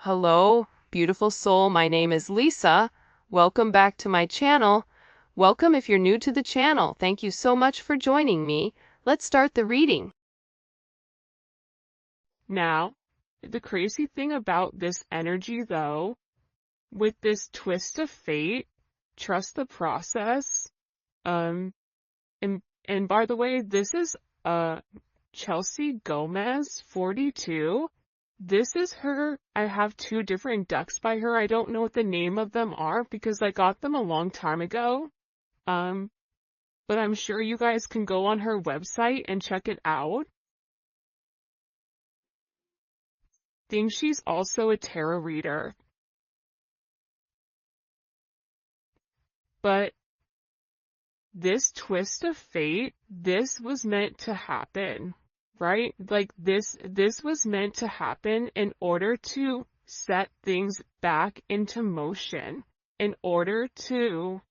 Hello, beautiful soul. My name is Lisa. Welcome back to my channel. Welcome if you're new to the channel. Thank you so much for joining me. Let's start the reading. Now, the crazy thing about this energy, though, with this twist of fate, trust the process. And by the way, this is Chelsea Gomez, 42. This is her. I have two different decks by her. I don't know what the name of them are because I got them a long time ago. But I'm sure you guys can go on her website and check it out. Think she's also a tarot reader. But this twist of fate, this was meant to happen, right? Like this was meant to happen in order to set things back into motion, in order to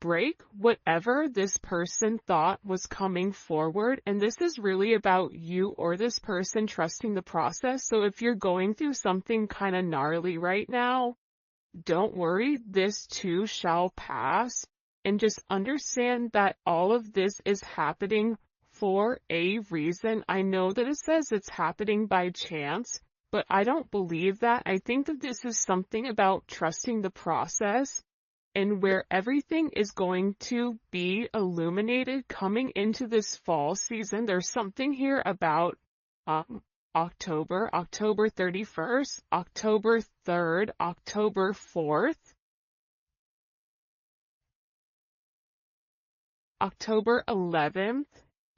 break whatever this person thought was coming forward. And this is really about you or this person trusting the process. So if you're going through something kind of gnarly right now, don't worry, this too shall pass. And just understand that all of this is happening for a reason. I know that it says it's happening by chance, but I don't believe that. I think that this is something about trusting the process and where everything is going to be illuminated coming into this fall season. There's something here about October 31st, October 3rd, October 4th, October 11th.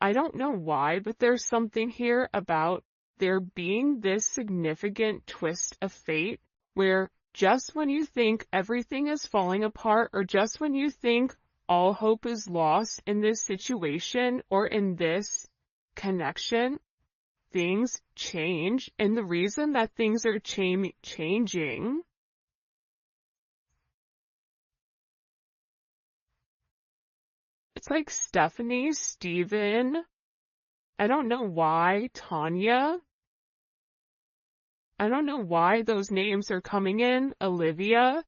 I don't know why, but there's something here about there being this significant twist of fate where just when you think everything is falling apart or just when you think all hope is lost in this situation or in this connection, things change. And the reason that things are changing it's like Stephanie, Steven, I don't know why, Tanya. I don't know why those names are coming in, Olivia.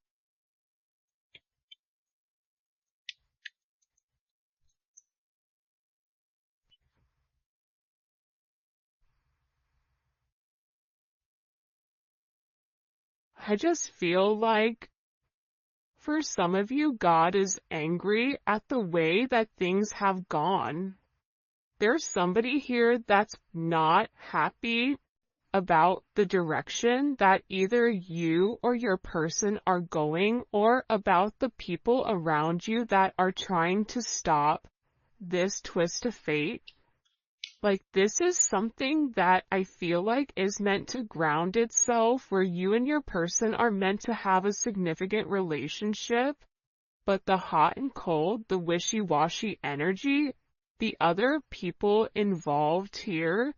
I just feel like for some of you, God is angry at the way that things have gone. There's somebody here that's not happy about the direction that either you or your person are going or about the people around you that are trying to stop this twist of fate. Like this is something that I feel like is meant to ground itself where you and your person are meant to have a significant relationship, but the hot and cold, the wishy-washy energy, the other people involved here,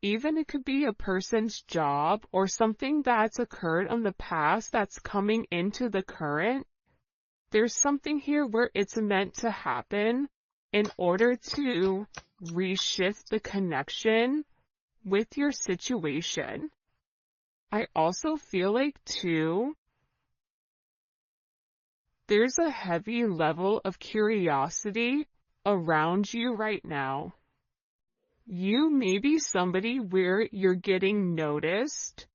even it could be a person's job or something that's occurred in the past that's coming into the current. There's something here where it's meant to happen in order to reshift the connection with your situation. I also feel like too, there's a heavy level of curiosity around you right now. You may be somebody where you're getting noticed.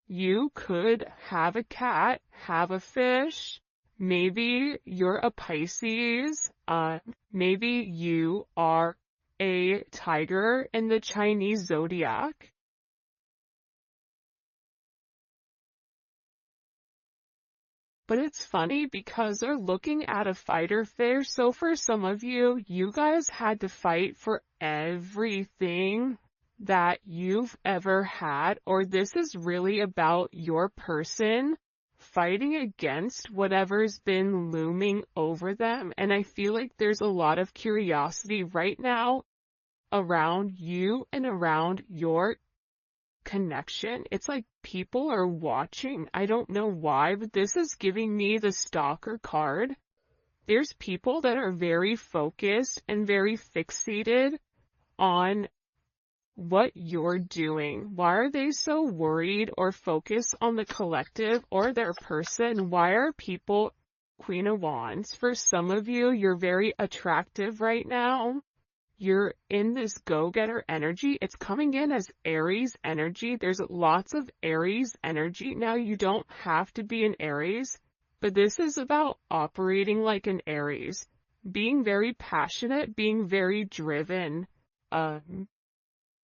You could have a cat, have a fish. Maybe you're a Pisces. Maybe you are a tiger in the Chinese zodiac. But it's funny because they're looking at a fighter fish. So for some of you, you guys had to fight for everything that you've ever had, or this is really about your person fighting against whatever's been looming over them. And I feel like there's a lot of curiosity right now around you and around your connection. It's like people are watching. I don't know why, but this is giving me the stalker card. There's people that are very focused and very fixated on what you're doing. Why are they so worried or focused on the collective or their person? Why are people Queen of Wands? For some of you, you're very attractive right now. You're in this go-getter energy. It's coming in as Aries energy. There's lots of Aries energy. Now, you don't have to be an Aries, but this is about operating like an Aries, being very passionate, being very driven,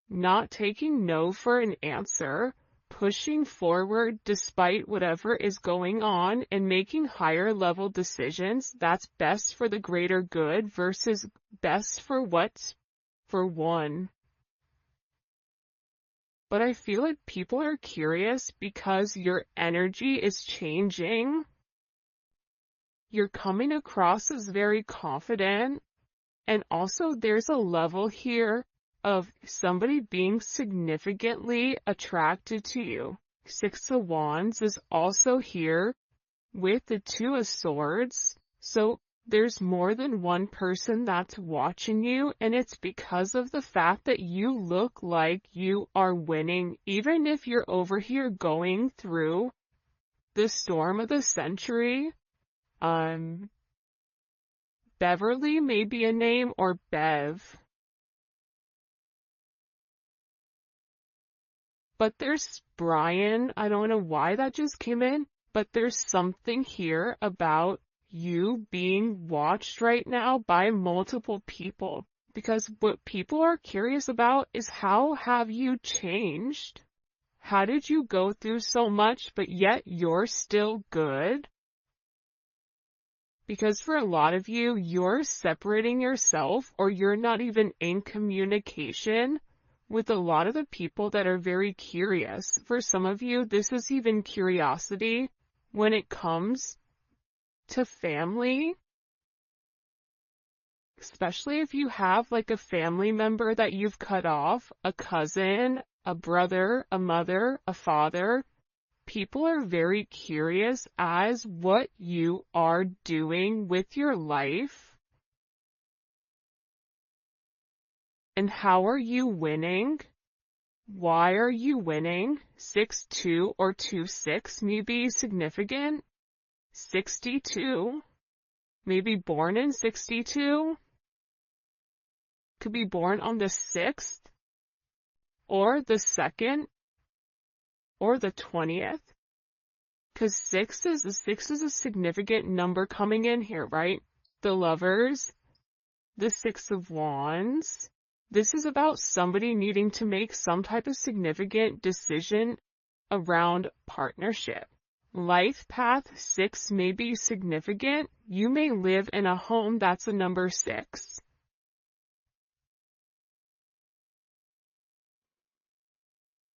not taking no for an answer, pushing forward despite whatever is going on, and making higher level decisions that's best for the greater good versus best for what's for one. But I feel like people are curious because your energy is changing. You're coming across as very confident, and also there's a level here of somebody being significantly attracted to you. Six of Wands is also here with the Two of Swords. So there's more than one person that's watching you, and it's because of the fact that you look like you are winning, even if you're over here going through the storm of the century. Beverly may be a name, or Bev. But there's Brian. I don't know why that just came in, but there's something here about you being watched right now by multiple people. Because what people are curious about is, how have you changed? How did you go through so much, but yet you're still good? Because for a lot of you, you're separating yourself, or you're not even in communication with a lot of the people that are very curious. For some of you, this is even curiosity when it comes to family. Especially if you have like a family member that you've cut off, a cousin, a brother, a mother, a father. People are very curious as what you are doing with your life. And how are you winning? Why are you winning? 6-2 or 2-6 may be significant. 62, maybe born in 62. Could be born on the 6th, or the 2nd, or the 20th. Because 6 is a significant number coming in here, right? The Lovers, the Six of Wands. This is about somebody needing to make some type of significant decision around partnership. Life path 6 may be significant. You may live in a home that's a number 6.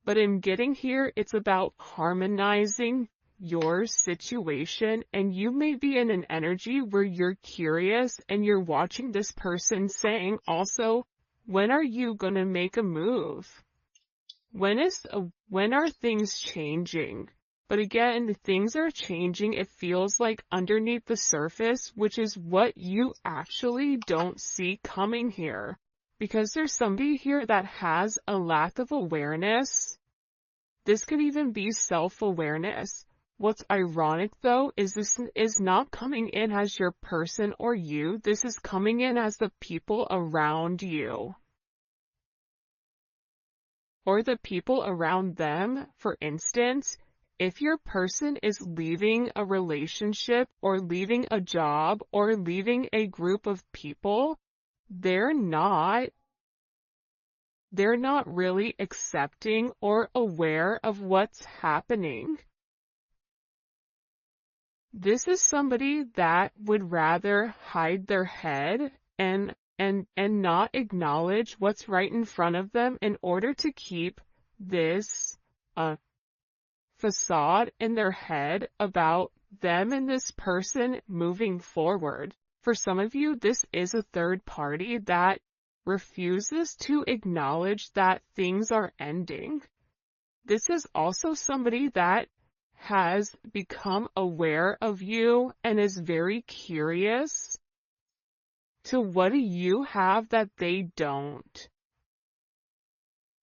But in getting here, it's about harmonizing your situation, and you may be in an energy where you're curious and you're watching this person saying also, when are you going to make a move? When are things changing? But again, things are changing. It feels like underneath the surface, which is what you actually don't see coming here. Because there's somebody here that has a lack of awareness. This could even be self-awareness. What's ironic though is this is not coming in as your person or you. This is coming in as the people around you. Or the people around them. For instance, if your person is leaving a relationship or leaving a job or leaving a group of people, they're not really accepting or aware of what's happening. This is somebody that would rather hide their head and not acknowledge what's right in front of them in order to keep this facade in their head about them and this person moving forward. For some of you, this is a third party that refuses to acknowledge that things are ending. This is also somebody that has become aware of you and is very curious to what do you have that they don't.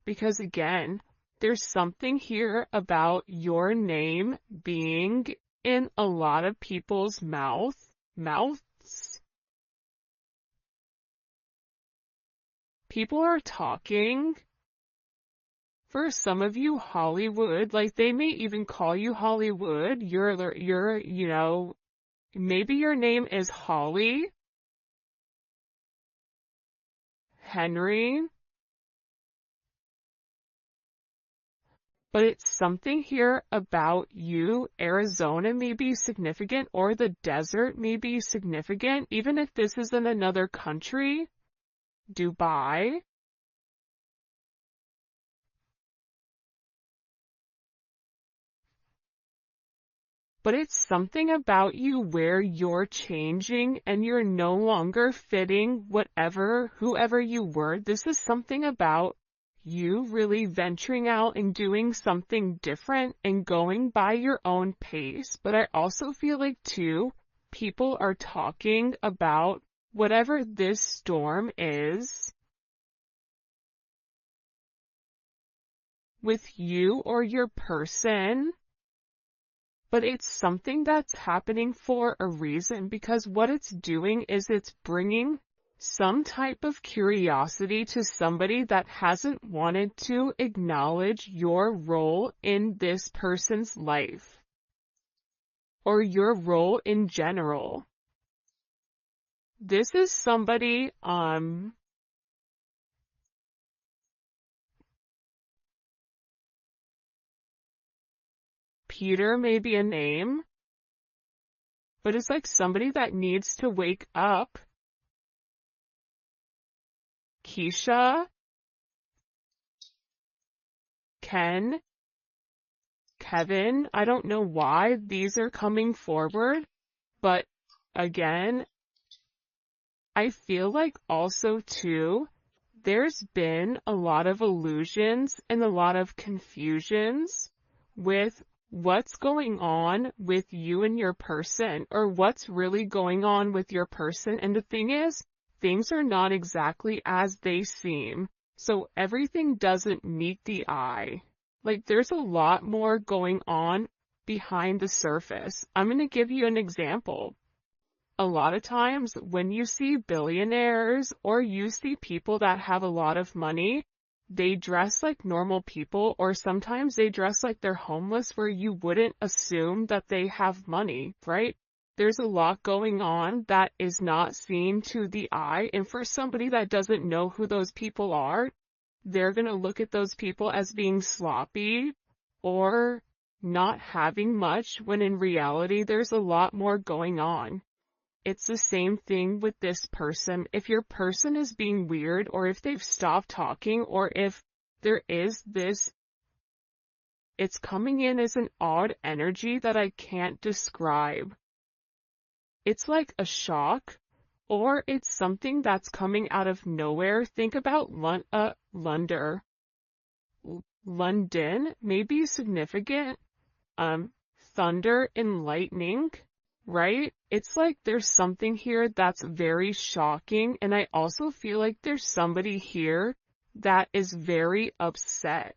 because again, there's something here about your name being in a lot of people's mouths. People are talking. For some of you, Hollywood, like they may even call you Hollywood. Maybe your name is Holly, Henry, but it's something here about you. Arizona may be significant, or the desert may be significant, even if this is in another country. Dubai. But it's something about you where you're changing and you're no longer fitting whoever you were. This is something about you really venturing out and doing something different and going by your own pace. But I also feel like too, people are talking about whatever this storm is with you or your person. But it's something that's happening for a reason, because what it's doing is it's bringing some type of curiosity to somebody that hasn't wanted to acknowledge your role in this person's life, or your role in general. This is somebody, Peter may be a name, but it's like somebody that needs to wake up. Keisha, Ken, Kevin, I don't know why these are coming forward, but again, I feel like also too, there's been a lot of illusions and a lot of confusions with what's going on with you and your person, or what's really going on with your person. And the thing is, things are not exactly as they seem. So everything doesn't meet the eye. Like there's a lot more going on behind the surface. I'm going to give you an example. A lot of times when you see billionaires or you see people that have a lot of money, they dress like normal people, or sometimes they dress like they're homeless, where you wouldn't assume that they have money, right? There's a lot going on that is not seen to the eye, and for somebody that doesn't know who those people are, they're going to look at those people as being sloppy or not having much, when in reality there's a lot more going on. It's the same thing with this person. If your person is being weird, or if they've stopped talking, or if there is this, it's coming in as an odd energy that I can't describe. It's like a shock, or it's something that's coming out of nowhere. Think about London may be significant. Thunder and lightning. Right? It's like there's something here that's very shocking, and I also feel like there's somebody here that is very upset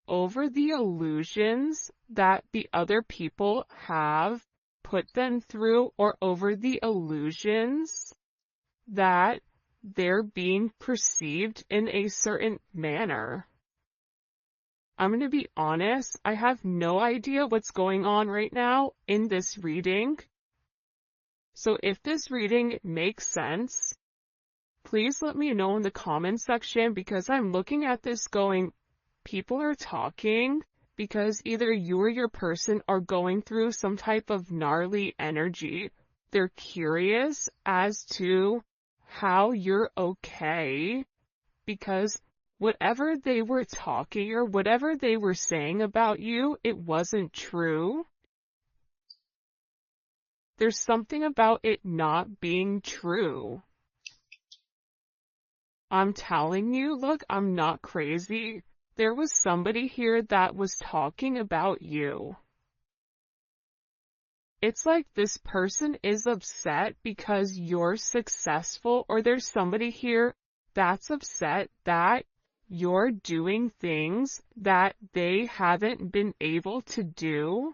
over the illusions that the other people have put them through, or over the illusions that they're being perceived in a certain manner. I'm going to be honest, I have no idea what's going on right now in this reading. So if this reading makes sense, please let me know in the comment section, because I'm looking at this going, people are talking because either you or your person are going through some type of gnarly energy. They're curious as to how you're okay, because whatever they were talking or whatever they were saying about you, it wasn't true. There's something about it not being true. I'm telling you, look, I'm not crazy. There was somebody here that was talking about you. It's like this person is upset because you're successful, or there's somebody here that's upset that you're doing things that they haven't been able to do.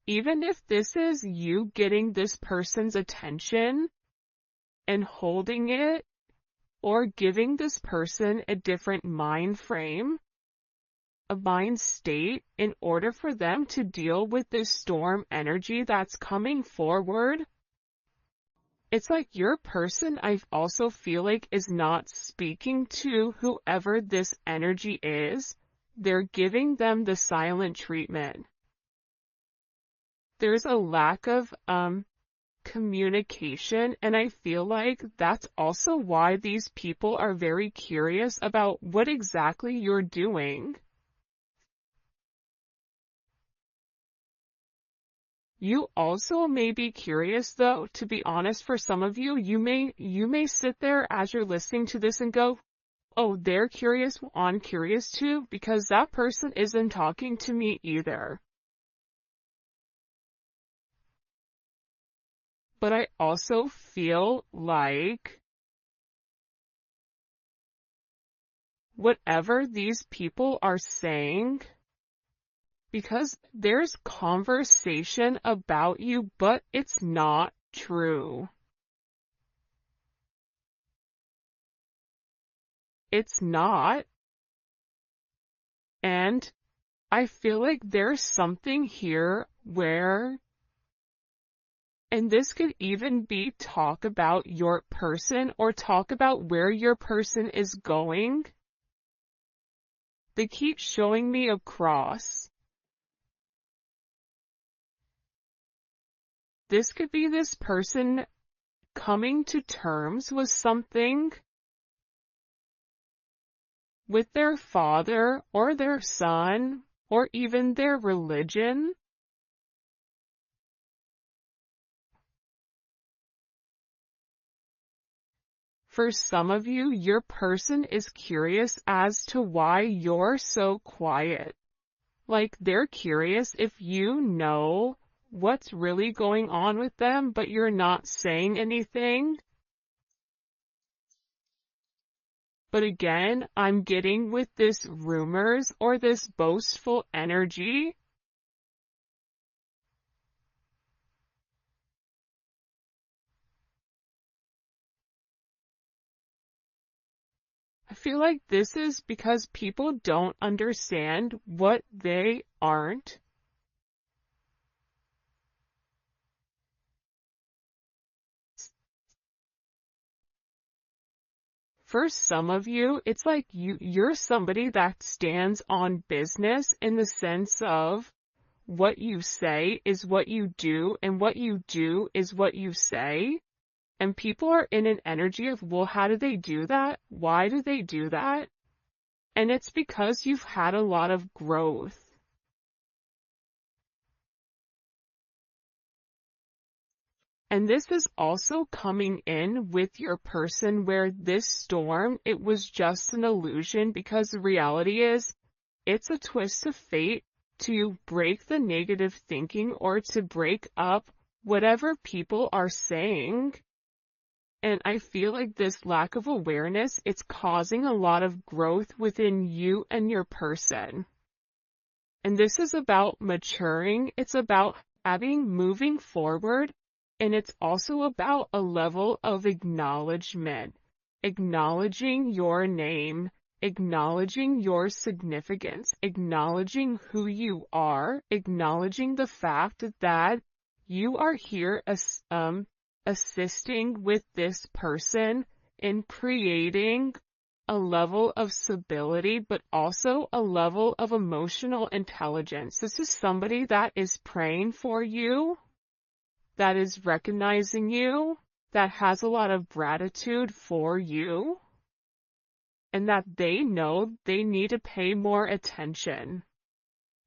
Even if this is you getting this person's attention and holding it, or giving this person a different mind frame, a mind state, in order for them to deal with this storm energy that's coming forward. It's like your person, I also feel like, is not speaking to whoever this energy is. They're giving them the silent treatment. There's a lack of communication, and I feel like that's also why these people are very curious about what exactly you're doing. You also may be curious, though, to be honest. For some of you, you may sit there as you're listening to this and go, oh, they're curious, well, I'm curious too, because that person isn't talking to me either. But I also feel like whatever these people are saying, because there's conversation about you, but it's not true. It's not. And I feel like there's something here where, and this could even be talk about your person or talk about where your person is going. They keep showing me a cross. This could be this person coming to terms with something with their father or their son or even their religion. For some of you, your person is curious as to why you're so quiet. Like, they're curious if you know what's really going on with them, but you're not saying anything. But again, I'm getting with this rumors or this boastful energy. I feel like this is because people don't understand what they aren't. For some of you, it's like you're somebody that stands on business in the sense of what you say is what you do, and what you do is what you say. And people are in an energy of, well, how do they do that? Why do they do that? And it's because you've had a lot of growth. And this is also coming in with your person where this storm, it was just an illusion, because the reality is it's a twist of fate to break the negative thinking or to break up whatever people are saying. And I feel like this lack of awareness, it's causing a lot of growth within you and your person. And this is about maturing. It's about moving forward. And it's also about a level of acknowledgement, acknowledging your name, acknowledging your significance, acknowledging who you are, acknowledging the fact that you are here as, assisting with this person in creating a level of stability, but also a level of emotional intelligence. This is somebody that is praying for you, that is recognizing you, that has a lot of gratitude for you, and that they know they need to pay more attention.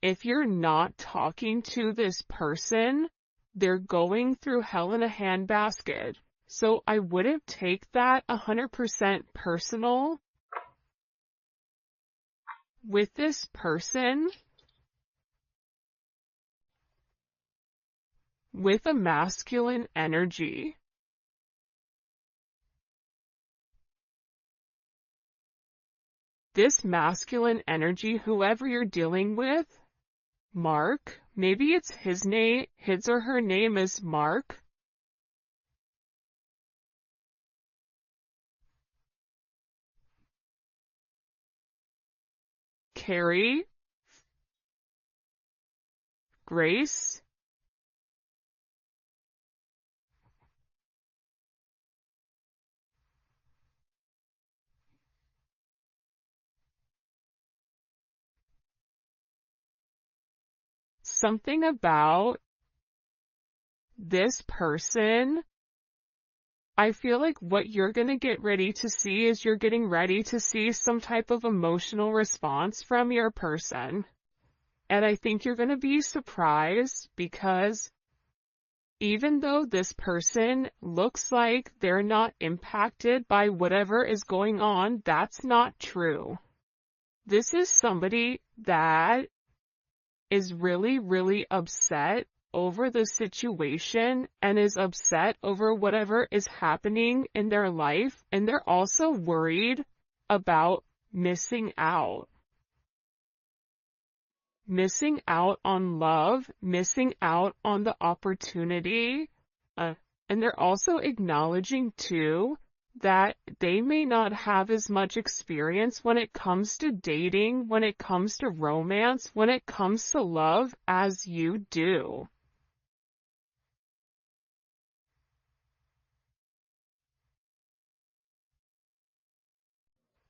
If you're not talking to this person, they're going through hell in a handbasket. So I wouldn't take that 100% personal with this person. With a masculine energy, this masculine energy, whoever you're dealing with, Mark, maybe it's his or her name is Mark. Carrie, Grace, something about this person. I feel like what you're going to get ready to see is you're getting ready to see some type of emotional response from your person. And I think you're going to be surprised because even though this person looks like they're not impacted by whatever is going on, that's not true. This is somebody that is really, really upset over the situation and is upset over whatever is happening in their life, and they're also worried about missing out. Missing out on love, missing out on the opportunity, and they're also acknowledging too that they may not have as much experience when it comes to dating, when it comes to romance, when it comes to love as you do.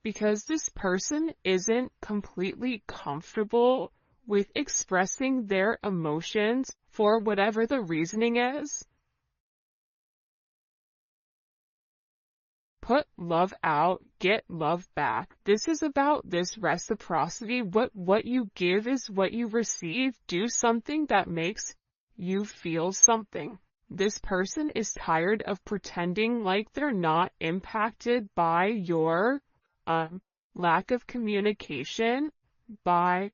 Because this person isn't completely comfortable with expressing their emotions for whatever the reasoning is. Put love out, get love back. This is about this reciprocity. What you give is what you receive. Do something that makes you feel something. This person is tired of pretending like they're not impacted by your lack of communication, by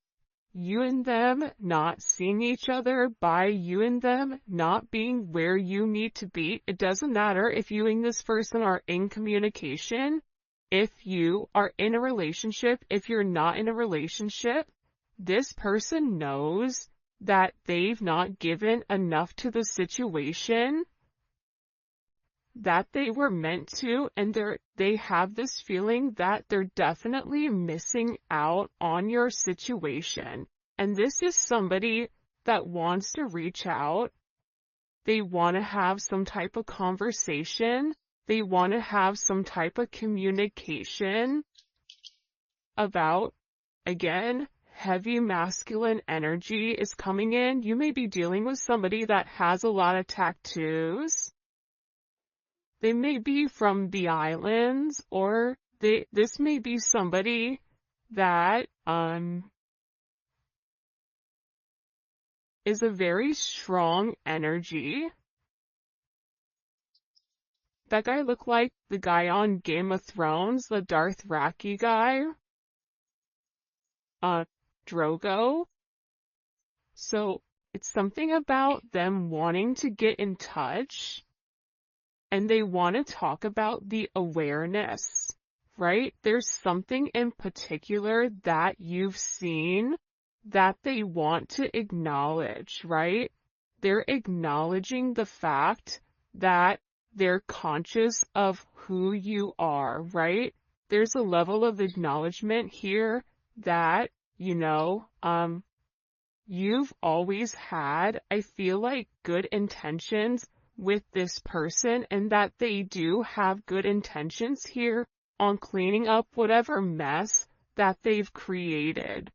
you and them not seeing each other, by you and them not being where you need to be. It doesn't matter if you and this person are in communication, if you are in a relationship, if you're not in a relationship. This person knows that they've not given enough to the situation that they were meant to, and they have this feeling that they're definitely missing out on your situation. And this is somebody that wants to reach out. They want to have some type of conversation. They want to have some type of communication about, again, heavy masculine energy is coming in. You may be dealing with somebody that has a lot of tattoos. They may be from the islands, or this may be somebody that is a very strong energy. That guy looked like the guy on Game of Thrones, the Dothraki guy. Drogo. So it's something about them wanting to get in touch. And they want to talk about the awareness, right? There's something in particular that you've seen that they want to acknowledge, right? They're acknowledging the fact that they're conscious of who you are, right? There's a level of acknowledgement here that, you've always had, I feel like, good intentions with this person, and that they do have good intentions here on cleaning up whatever mess that they've created.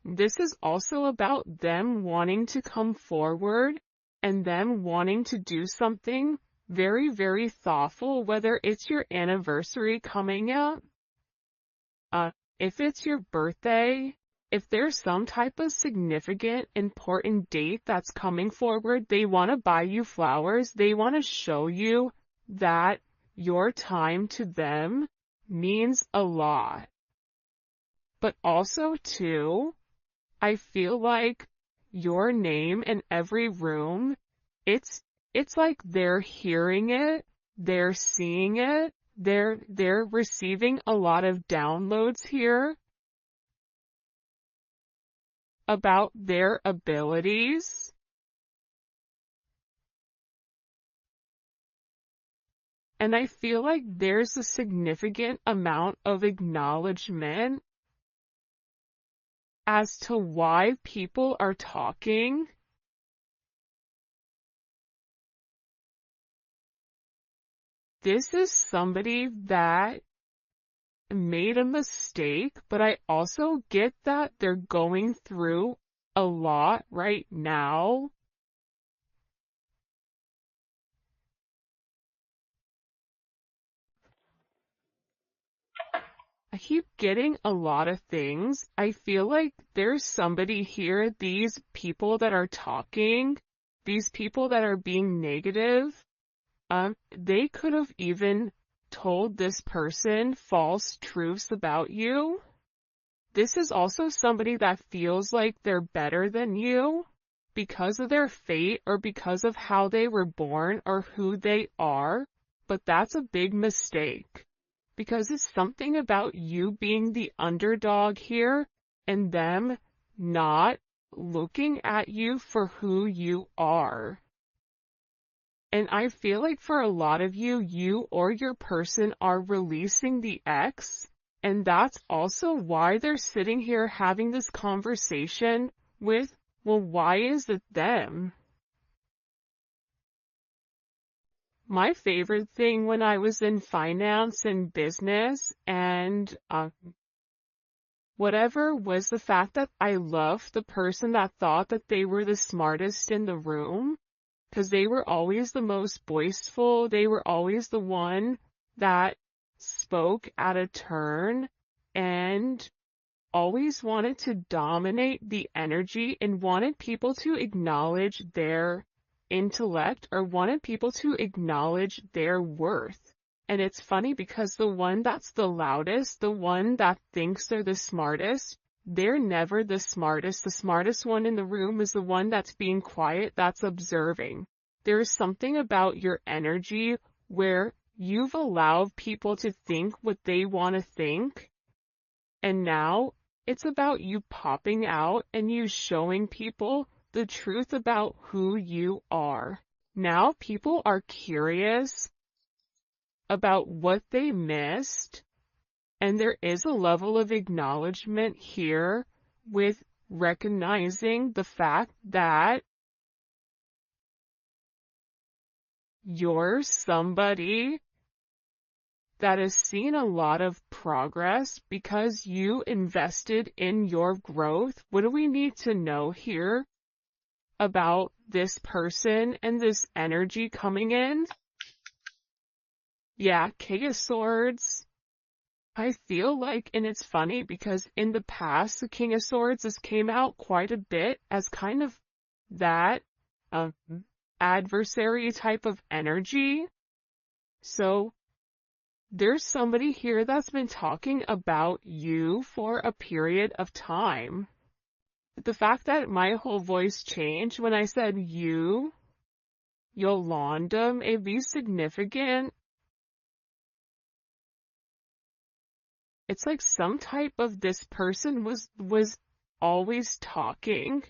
This is also about them wanting to come forward and them wanting to do something very, very thoughtful, whether it's your anniversary coming up, if it's your birthday, if there's some type of significant, important date that's coming forward. They want to buy you flowers. They want to show you that your time to them means a lot. But also, too, I feel like your name in every room, it's like they're hearing it, they're seeing it, they're receiving a lot of downloads here. about their abilities. And I feel like there's a significant amount of acknowledgement as to why people are talking. This is somebody that made a mistake, but I also get that they're going through a lot right now. I keep getting a lot of things. I feel like there's somebody here, these people that are talking, these people that are being negative, they could have even told this person false truths about you. This is also somebody that feels like they're better than you because of their fate or because of how they were born or who they are, but that's a big mistake because it's something about you being the underdog here and them not looking at you for who you are. And I feel like for a lot of you, you or your person are releasing the ex, and that's also why they're sitting here having this conversation with, well, why is it them? My favorite thing when I was in finance and business and whatever was the fact that I loved the person that thought that they were the smartest in the room. Because they were always the most boastful, they were always the one that spoke at a turn and always wanted to dominate the energy and wanted people to acknowledge their intellect or wanted people to acknowledge their worth. And it's funny because the one that's the loudest, the one that thinks they're the smartest, they're never the smartest. The smartest one in the room is the one that's being quiet, that's observing. There is something about your energy where you've allowed people to think what they want to think. And now it's about you popping out and you showing people the truth about who you are. Now people are curious about what they missed. And there is a level of acknowledgement here with recognizing the fact that you're somebody that has seen a lot of progress because you invested in your growth. What do we need to know here about this person and this energy coming in? Yeah, King of Swords. I feel like, and it's funny because in the past, the King of Swords has came out quite a bit as kind of that adversary type of energy. So there's somebody here that's been talking about you for a period of time. The fact that my whole voice changed when I said you, Yolanda, may be significant. It's like some type of this person was always talking,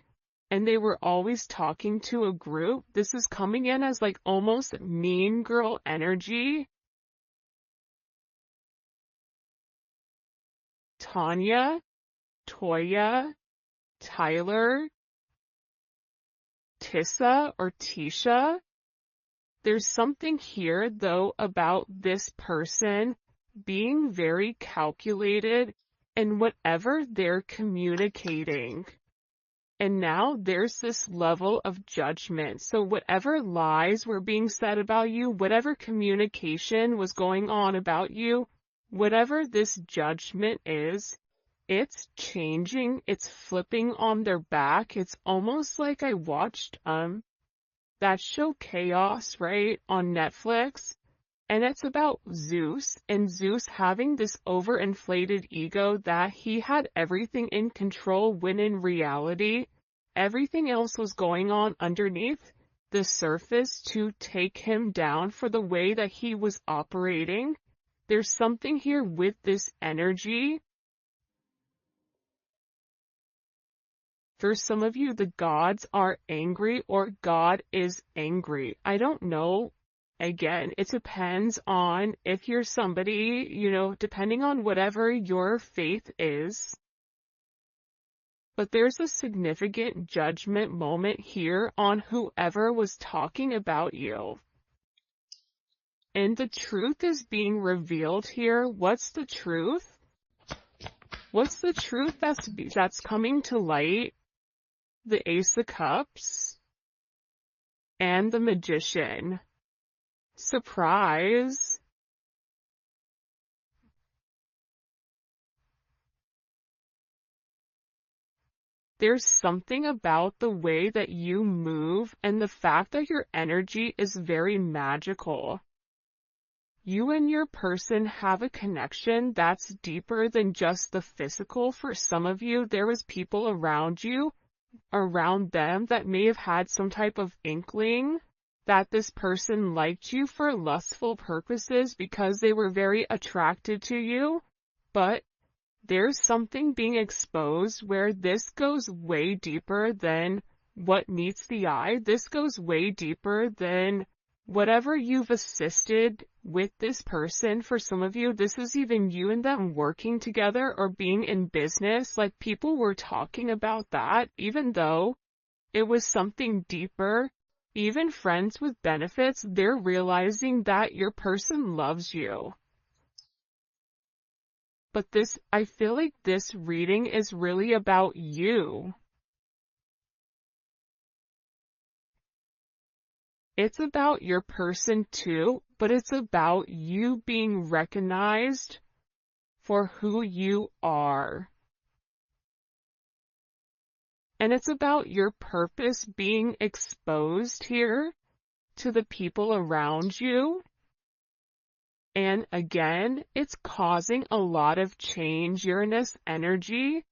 and they were always talking to a group. This is coming in as like almost mean girl energy. Tanya, Toya, Tyler, Tissa or Tisha. There's something here though about this person being very calculated in whatever they're communicating. And now there's this level of judgment. So whatever lies were being said about you, whatever communication was going on about you, whatever this judgment is, it's changing, it's flipping on their back. It's almost like I watched that show Chaos, right, on Netflix. And it's about Zeus, and Zeus having this overinflated ego that he had everything in control when in reality, everything else was going on underneath the surface to take him down for the way that he was operating. There's something here with this energy For some of you, the gods are angry or God is angry. I don't know. Again, it depends on if you're somebody, depending on whatever your faith is. But there's a significant judgment moment here on whoever was talking about you. And the truth is being revealed here. What's the truth? What's the truth that's coming to light? The Ace of Cups and the Magician. Surprise. There's something about the way that you move and the fact that your energy is very magical. You and your person have a connection that's deeper than just the physical. For some of you, there was people around you, around them, that may have had some type of inkling that this person liked you for lustful purposes because they were very attracted to you. But there's something being exposed where this goes way deeper than what meets the eye. This goes way deeper than whatever you've assisted with this person. For some of you, this is even you and them working together or being in business. Like, people were talking about that, even though it was something deeper. Even friends with benefits, they're realizing that your person loves you. But I feel like this reading is really about you. It's about your person too, but it's about you being recognized for who you are. And it's about your purpose being exposed here to the people around you. And again, it's causing a lot of change, Uranus energy.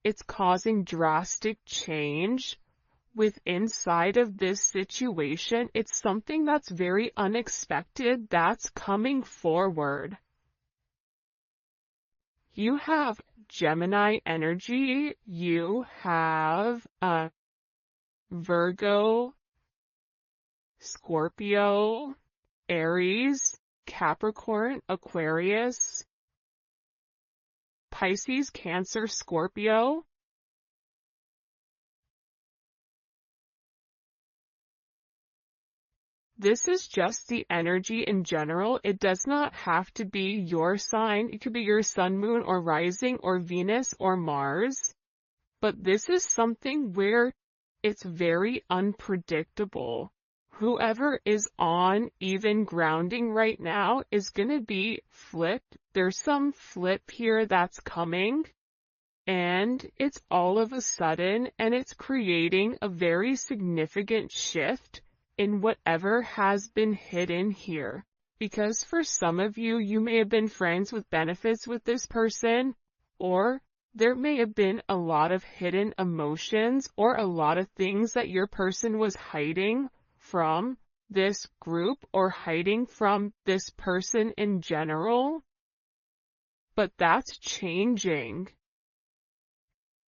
It's causing drastic change inside of this situation. It's something that's very unexpected that's coming forward. You have Gemini energy. You have Virgo, Scorpio, Aries, Capricorn, Aquarius, Pisces, Cancer, Scorpio. This is just the energy in general. It does not have to be your sign. It could be your sun, moon, or rising, or Venus, or Mars. But this is something where it's very unpredictable. Whoever is on even grounding right now is going to be flipped. There's some flip here that's coming, and it's all of a sudden, and it's creating a very significant shift in whatever has been hidden here. Because for some of you, you may have been friends with benefits with this person, or there may have been a lot of hidden emotions or a lot of things that your person was hiding from this group or hiding from this person in general. But that's changing.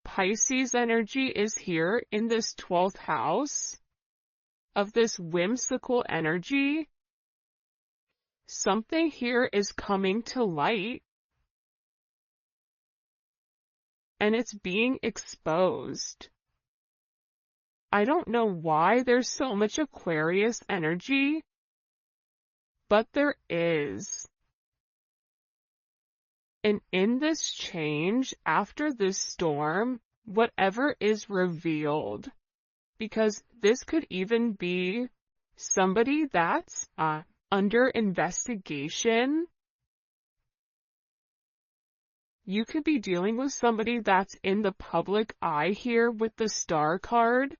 Pisces energy is here in this 12th house of this whimsical energy. Something here is coming to light, and it's being exposed. I don't know why there's so much Aquarius energy, but there is. And in this change, after this storm, whatever is revealed, because this could even be somebody that's under investigation. You could be dealing with somebody that's in the public eye here with the Star card.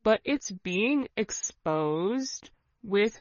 But it's being exposed with